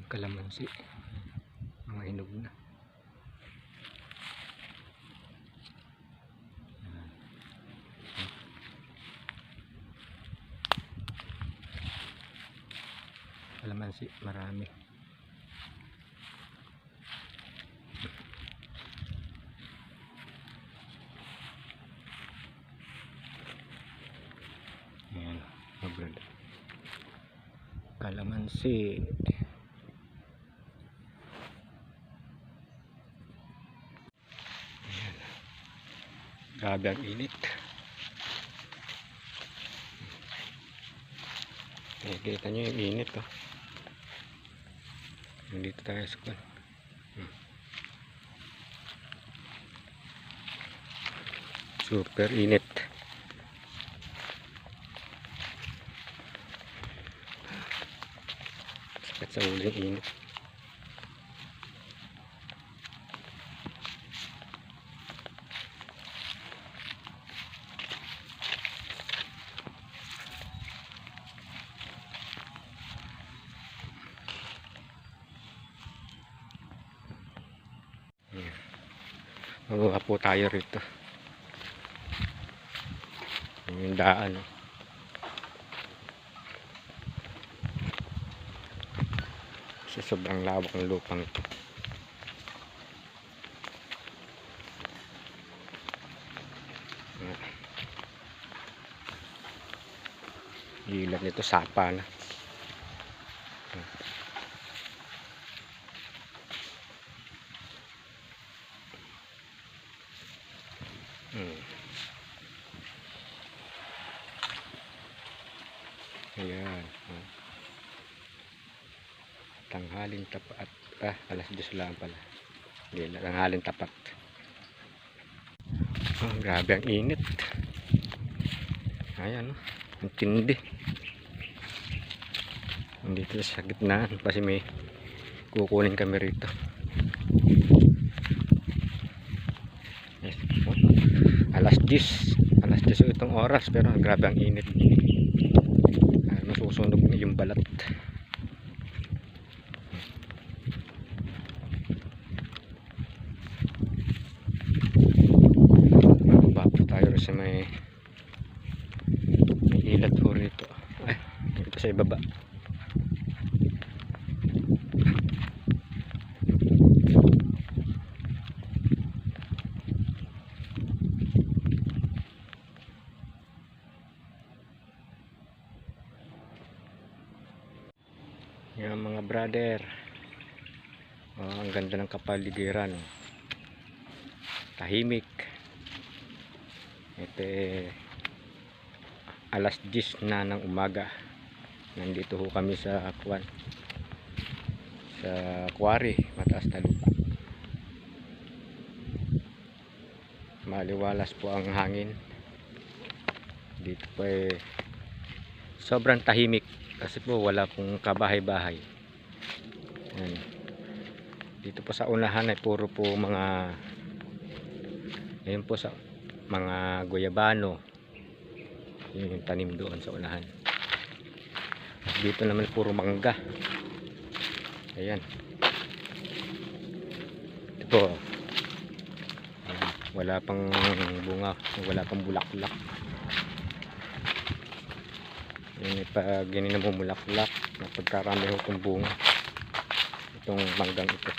Kalamansi, mga hinog na. Kalamansi marami. Ayan, mabrad. Kalamansi. Ayan. Grabe ang init. Kita nyo yung init, oh. Nandito tayo sa kwan. Super init. Sakit sa ulo yung init. Mabuha po tayo rito. Yung daan, oh. Kasi sobrang lawak ng lupang ito. Ilan nito sapa na. Ayan. Tanghaling tapat. Alas 10 lang pala. Hindi, tanghaling tapat. Grabe ang init. Ayan, ang tindi. Dito sa gitna kasi may kukunin kami rito. Yes. Alas 10 itong oras, pero grabe ang init. Masusunog yung balat. Bababa tayo sa may ilat po rito. Dito sa ibaba. Yan mga brother, ang ganda ng kapaligiran, tahimik. Ito alas 10 na ng umaga. Nandito ho kami sa Kwan, sa quarry, mataas na lupa. Maliwalas po ang hangin. Dito po sobrang tahimik. Kasi po wala pong kabahay-bahay. Dito po sa unahan ay puro po mga, ayun po sa mga guyabano. Yun yung tanim doon sa unahan. Dito naman puro mangga. Ayan. Ito po. Ayan. Wala pang bunga, wala pang bulaklak. Yan pag ganyan na bumulaklak, napagkarami ho itong bunga, itong manggang ito.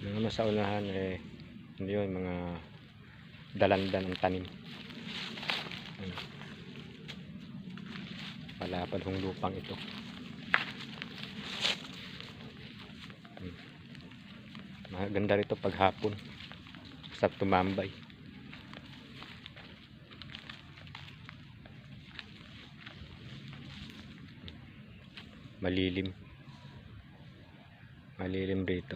Mga sa unahan hindi yun, mga dalandan ng tanim. Palapad hong lupang ito. Maganda rito pag hapon, sa tumambay. Malilim rito.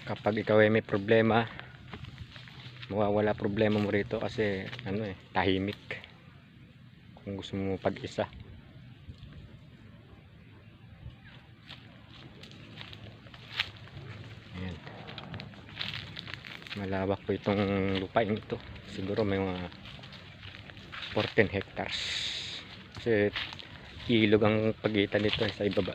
Kapag ikaw ay may problema, mawawala problema mo rito kasi tahimik. Kung gusto mo pag-isa, ayan. Malawak po itong lupain ito. Siguro may mga 14 hectares kasi ilog ang pagitan nito sa ibaba.